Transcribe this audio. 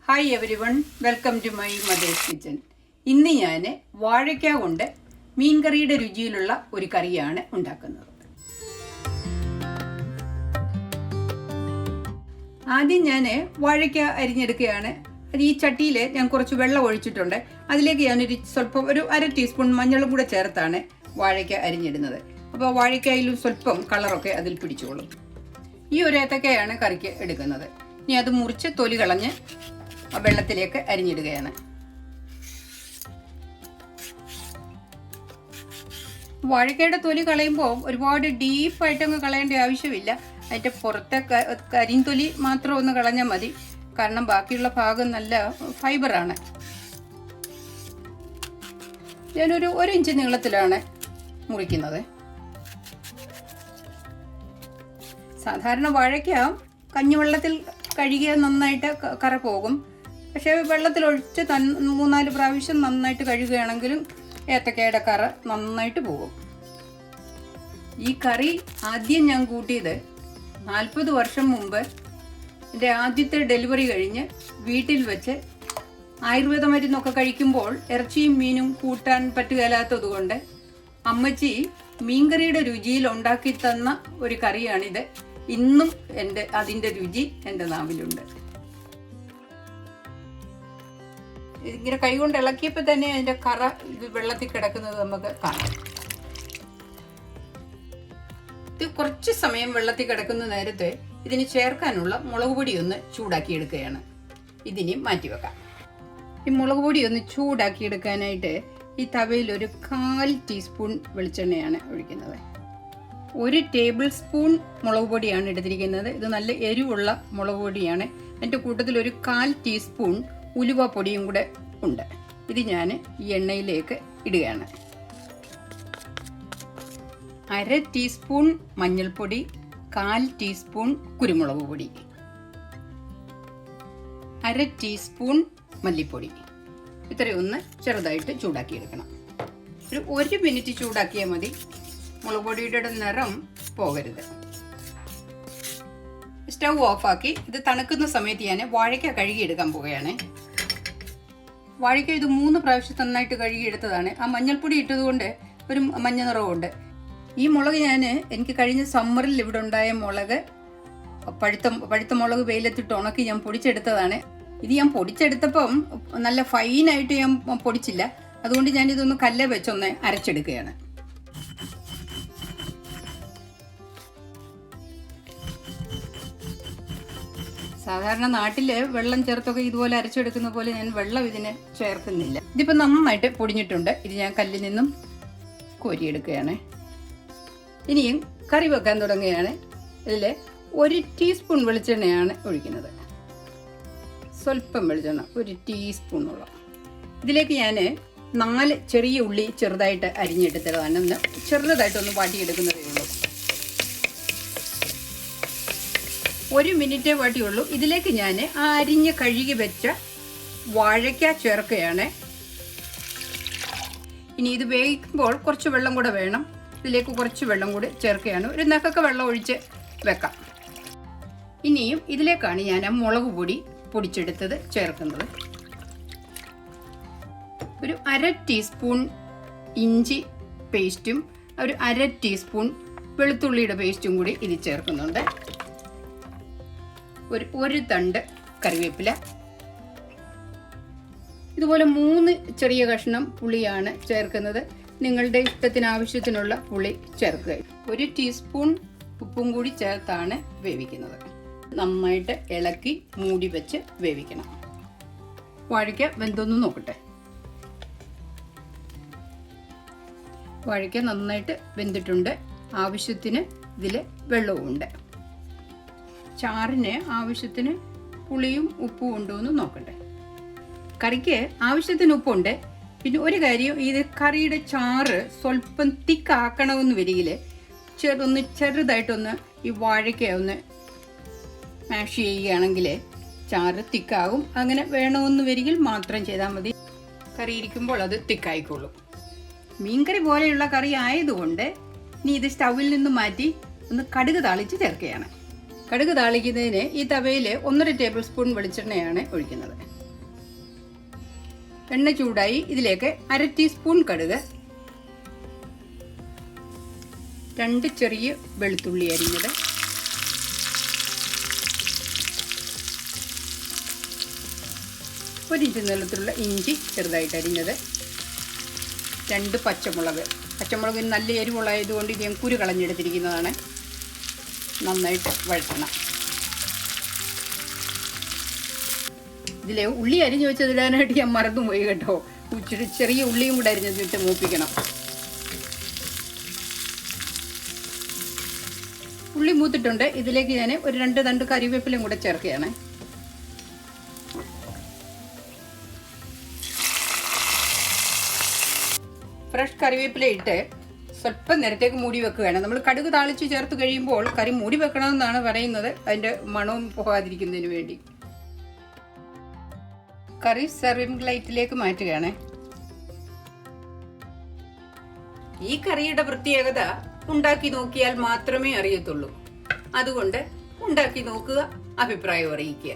Hi everyone, welcome to my mother's kitchen. ഇന്ന് ഞാൻ വാഴയ്ക്ക കൊണ്ട് മീൻകറിയുടെ രുചിയിലുള്ള ഒരു കറിയാണ് ഉണ്ടാക്കുന്നത്. ആദ്യം ഞാൻ വാഴയ്ക്ക അരിഞ്ഞെടുക്കുകയാണ്. അത് ഈ ചട്ടിയിൽ ഞാൻ കുറച്ച് വെള്ളം ഒഴിച്ചിട്ടുണ്ട്. അതിലേക്ക് ഞാനൊരു സ്വല്പം ഒരു 1/2 ടീസ്പൂൺ മഞ്ഞളും കൂടെ ചേർത്താണ് വാഴയ്ക്ക അരിഞ്ഞിടുന്നത്. അപ്പോൾ വാഴയ്ക്കയിലും സ്വല്പം കളറൊക്കെ അതിൽ പിടിച്ചോളും. ഈ ഒരു ഏത്തക്കയാണ് കറിക്ക് എടുക്കുന്നത്. ഇനി അത് മുറിച്ച് തൊലി കളഞ്ഞ് വെള്ളത്തിലേക്ക് അരിഞ്ഞിടുകയാണ്. വാഴക്കയുടെ തൊലി കളയുമ്പോൾ ഒരുപാട് ഡീപ്പായിട്ടൊന്നും കളയേണ്ട ആവശ്യമില്ല. അതിൻ്റെ പുറത്തെ കരിന്തൊലി മാത്രം ഒന്ന് കളഞ്ഞാൽ മതി. കാരണം ബാക്കിയുള്ള ഭാഗം നല്ല ഫൈബറാണ്. ഞാനൊരു 1 ഇഞ്ച് നീളത്തിലാണ് മുറിക്കുന്നത്. സാധാരണ വാഴയ്ക്ക കഞ്ഞിവെള്ളത്തിൽ കഴുകിയാൽ നന്നായിട്ട് കറ പോകും. പക്ഷേ വെള്ളത്തിലൊഴിച്ച് 3-4 പ്രാവശ്യം നന്നായിട്ട് കഴുകുകയാണെങ്കിലും ഏത്തക്കയുടെ കറ നന്നായിട്ട് പോകും. ഈ കറി ആദ്യം ഞാൻ കൂട്ടിയത് 40 വർഷം മുമ്പ് എൻ്റെ ആദ്യത്തെ ഡെലിവറി കഴിഞ്ഞ് വീട്ടിൽ വെച്ച് ആയുർവേദ മരുന്നൊക്കെ കഴിക്കുമ്പോൾ ഇറച്ചിയും മീനും കൂട്ടാൻ പറ്റുകയില്ലാത്തത് കൊണ്ട് അമ്മച്ചി മീൻകറിയുടെ രുചിയിൽ ഉണ്ടാക്കി തന്ന ഒരു കറിയാണിത്. ഇന്നും അതിൻ്റെ രുചി എൻ്റെ നാവിലുണ്ട്. ഇങ്ങനെ കൈകൊണ്ട് ഇളക്കിയപ്പോൾ തന്നെ അതിൻ്റെ കറ വെള്ളത്തിൽ കിടക്കുന്നത് നമുക്ക് കാണാം. ഇത് കുറച്ച് സമയം വെള്ളത്തിൽ കിടക്കുന്ന നേരത്തെ ഇതിന് ചേർക്കാനുള്ള മുളക് പൊടി ഒന്ന് ചൂടാക്കിയെടുക്കുകയാണ്. ഇതിനി മാറ്റിവെക്കാം. ഈ മുളക് പൊടി ഒന്ന് ചൂടാക്കിയെടുക്കാനായിട്ട് ഈ തവയിൽ ഒരു 1/4 ടീസ്പൂൺ വെളിച്ചെണ്ണയാണ് ഒഴിക്കുന്നത്. 1 ടേബിൾ സ്പൂൺ മുളക് പൊടിയാണ് എടുത്തിരിക്കുന്നത്. ഇത് നല്ല എരിവുള്ള മുളക് പൊടിയാണ്. അതിൻ്റെ കൂട്ടത്തിൽ ഒരു 1/4 ടീസ്പൂൺ ഉലുവ പൊടിയും കൂടെ ഉണ്ട്. ഇത് ഞാൻ ഈ എണ്ണയിലേക്ക് ഇടുകയാണ്. 1/2 ടീസ്പൂൺ മഞ്ഞൾപ്പൊടി, 1/4 ടീസ്പൂൺ കുരുമുളക് പൊടി, 1/2 ടീസ്പൂൺ മല്ലിപ്പൊടി. ഇത്രയൊന്ന് ചെറുതായിട്ട് ചൂടാക്കിയെടുക്കണം. ഒരു 1 മിനിറ്റ് ചൂടാക്കിയാൽ മതി. മുളക് പൊടിയുടെ നിറം പോകരുത്. സ്റ്റൗ ഓഫാക്കി ഇത് തണുക്കുന്ന സമയത്ത് ഞാൻ വാഴയ്ക്ക കഴുകിയെടുക്കാൻ പോവുകയാണ്. വാഴയ്ക്ക ഇത് 3 പ്രാവശ്യം നന്നായിട്ട് കഴുകിയെടുത്തതാണ്. ആ മഞ്ഞൾപ്പൊടി ഇട്ടതുകൊണ്ട് ഒരു മഞ്ഞ നിറവുണ്ട്. ഈ മുളക് എനിക്ക് കഴിഞ്ഞ സമ്മറിൽ ഇവിടെ ഉണ്ടായ മുളക് പഴുത്ത മുളക് വെയിലത്തിട്ട് ഉണക്കി ഞാൻ പൊടിച്ചെടുത്തതാണ്. ഇത് ഞാൻ പൊടിച്ചെടുത്തപ്പം നല്ല ഫൈനായിട്ട് ഞാൻ പൊടിച്ചില്ല. അതുകൊണ്ട് ഞാനിതൊന്ന് കല്ല് വെച്ചൊന്ന് അരച്ചെടുക്കുകയാണ്. സാധാരണ നാട്ടില് വെള്ളം ചേർത്തൊക്കെ ഇതുപോലെ അരച്ചെടുക്കുന്ന പോലെ ഞാൻ വെള്ളം ഇതിന് ചേർക്കുന്നില്ല. ഇതിപ്പോൾ നന്നായിട്ട് പൊടിഞ്ഞിട്ടുണ്ട്. ഇത് ഞാൻ കല്ലിൽ നിന്നും കോരിയെടുക്കുകയാണ്. ഇനിയും കറി വെക്കാൻ തുടങ്ങുകയാണ്. ഇതിൽ 1 ടീസ്പൂൺ വെളിച്ചെണ്ണയാണ് ഒഴിക്കുന്നത്. സ്വല്പം വെളിച്ചെണ്ണ, 1 ടീസ്പൂണോളം. ഇതിലേക്ക് ഞാൻ 4 ചെറിയ ഉള്ളി ചെറുതായിട്ട് അരിഞ്ഞെടുത്തതാണ്. ചെറുതായിട്ടൊന്ന് വാട്ടിയെടുക്കുന്നതേ ഉള്ളൂ. 1 മിനിറ്റേ വാട്ടിയുള്ളൂ. ഇതിലേക്ക് ഞാൻ ആ അരിഞ്ഞ് കഴുകി വെച്ച വാഴയ്ക്ക ചേർക്കുകയാണ്. ഇനി ഇത് വേവിക്കുമ്പോൾ കുറച്ച് വെള്ളം കൂടെ വേണം. ഇതിലേക്ക് കുറച്ച് വെള്ളം കൂടി ചേർക്കുകയാണ്. ഒരു നഖമൊക്കെ വെള്ളം ഒഴിച്ച് വെക്കാം. ഇനിയും ഇതിലേക്കാണ് ഞാൻ മുളക് പൊടി പൊടിച്ചെടുത്തത് ചേർക്കുന്നത്. ഒരു 1/2 ടീസ്പൂൺ ഇഞ്ചി പേസ്റ്റും ഒരു 1/2 ടീസ്പൂൺ വെളുത്തുള്ളിയുടെ പേസ്റ്റും കൂടി ഇത് ചേർക്കുന്നുണ്ട്. ഒരു തണ്ട് കറിവേപ്പില. ഇതുപോലെ 3 ചെറിയ കഷ്ണം പുളിയാണ് ചേർക്കുന്നത്. നിങ്ങളുടെ ഇഷ്ടത്തിന് ആവശ്യത്തിനുള്ള പുളി ചേർക്കുക. 1 ടീസ്പൂൺ ഉപ്പും കൂടി ചേർത്താണ് വേവിക്കുന്നത്. നന്നായിട്ട് ഇളക്കി മൂടി വെച്ച് വേവിക്കണം. വാഴയ്ക്ക വെന്തൊന്ന് നോക്കട്ടെ. വാഴയ്ക്ക നന്നായിട്ട് വെന്തിട്ടുണ്ട്. ആവശ്യത്തിന് ഇതിൽ വെള്ളവുമുണ്ട്. ചാറിന് ആവശ്യത്തിന് പുളിയും ഉപ്പും ഉണ്ടോ എന്ന് നോക്കട്ടെ. കറിക്ക് ആവശ്യത്തിന് ഉപ്പുണ്ട്. പിന്നെ ഒരു കാര്യം, ഇത് കറിയുടെ ചാറ് സ്വല്പം തിക്കാക്കണമെന്ന് വരികിൽ ചെറുതായിട്ടൊന്ന് ഈ വാഴയ്ക്ക ഒന്ന് മാഷ് ചെയ്യുകയാണെങ്കിൽ ചാറ് തിക്കാകും. അങ്ങനെ വേണമെന്ന് വരികിൽ മാത്രം ചെയ്താൽ മതി. കറി ഇരിക്കുമ്പോൾ അത് തിക്കായിക്കോളും. മീൻകറി പോലെയുള്ള കറി ആയതുകൊണ്ട് ഇനി ഇത് സ്റ്റൗവിൽ നിന്ന് മാറ്റി ഒന്ന് കടുക് താളിച്ച് ചേർക്കുകയാണ്. കടുക് താളിക്കുന്നതിന് ഈ തവയിൽ 1.5 ടേബിൾ സ്പൂൺ വെളിച്ചെണ്ണയാണ് ഒഴിക്കുന്നത്. എണ്ണ ചൂടായി ഇതിലേക്ക് 1/2 ടീസ്പൂൺ കടുക്, 2 ചെറിയ വെളുത്തുള്ളി അരിഞ്ഞത്, 1 ഇഞ്ച് നീളത്തിലുള്ള ഇഞ്ചി ചെറുതായിട്ട് അരിഞ്ഞത്, 2 പച്ചമുളക്. പച്ചമുളകിന് നല്ല എരിവുള്ളതുകൊണ്ട് ഇത് ഞാൻ കുരു കളഞ്ഞെടുത്തിരിക്കുന്നതാണ്. നന്നായിട്ട് വഴറ്റണം. ഇതിലെ ഉള്ളി അരിഞ്ഞു വെച്ചതിടാനായിട്ട് ഞാൻ മറന്നുപോയി കേട്ടോ. ഇച്ചിരി ചെറിയ ഉള്ളിയും കൂടെ അരിഞ്ഞിട്ട് മൂപ്പിക്കണം. ഉള്ളി മൂത്തിട്ടുണ്ട്. ഇതിലേക്ക് ഞാൻ ഒരു 2 തണ്ട് കറിവേപ്പിലയും കൂടെ ചേർക്കുകയാണ്. ഫ്രഷ് കറിവേപ്പില ഇട്ട് സ്വല്പം നേരത്തേക്ക് മൂടി വെക്കുകയാണ്. നമ്മൾ കടുക് താളിച്ച് ചേർത്ത് കഴിയുമ്പോൾ കറി മൂടി വെക്കണമെന്നാണ് പറയുന്നത്, അതിൻ്റെ മണവും പോകാതിരിക്കുന്നതിന് വേണ്ടി. കറി സെർവിംഗ് പ്ലേറ്റിലേക്ക് മാറ്റുകയാണ്. ഈ കറിയുടെ പ്രത്യേകത ഉണ്ടാക്കി നോക്കിയാൽ മാത്രമേ അറിയത്തുള്ളൂ. അതുകൊണ്ട് ഉണ്ടാക്കി നോക്കുക, അഭിപ്രായം അറിയിക്കുക.